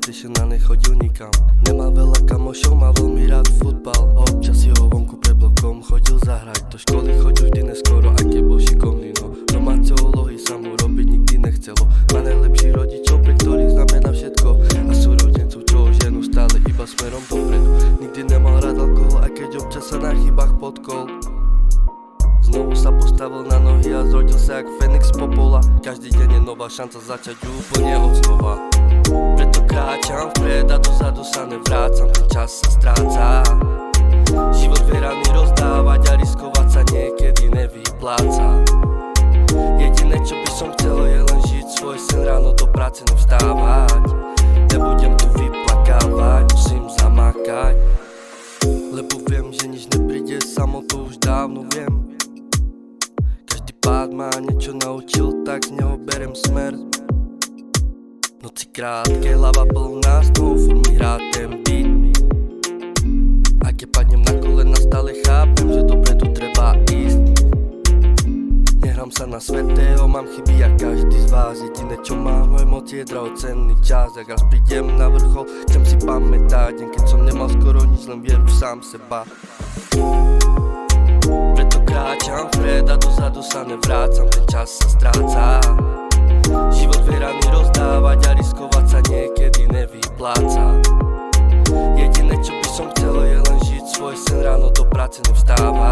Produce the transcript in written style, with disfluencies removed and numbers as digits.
PlayStation a nechodil nikam. Nemá veľa kamošov, má veľmi rád futbal. Občas si ho vonku pred blokom chodil zahrať. Do školy chodil vždy neskoro, aj keď bol šikovný, no domáce úlohy sa mu robiť nikdy nechcelo. Má najlepších rodičov, pre ktorých znamená všetko. A súrodencov, čo ho ženú stále iba smerom dopredu. Nikdy nemal rád alkohol, aj keď občas sa na chybách potkol. Znovu sa postavil na nohy a zrodil sa jak Fenix popola. Každý deň je nová šanca začať úplne od znova. Preto kráčam vpred a dozadu sa nevrácam, ten čas sa stráca. Život vieraný rozdávať a riskovať sa niekedy nevypláca. Jediné čo by som chcel je len žiť svoj sen, ráno do práce nevstávať. Nebudem tu vyplakávať, musím zamakať. Lebo viem, že nič nepríde samo, to už dávno viem. Každý pád ma niečo naučil, tak z neho berem smer. Noci krátke, hlava plná snov, furt mi hrá ten beat. A keď padnem na kolena, stále chápem, že dopredu treba ísť. Nehrám sa na svätého, mám chyby jak každý z vás. Jediné čo mám v emócii je drahocenný čas. Ak raz prídem na vrchol, chcem si pamätať deň, keď som nemal skoro nič, len vieru sám seba. Preto kráčam vpred a dozadu sa nevrácam, ten čas sa stráca. Život vieraný rozdávať a riskovať sa niekedy nevypláca. Jediné čo by som chcel je len žiť svoj sen, ráno do práce nevstávať.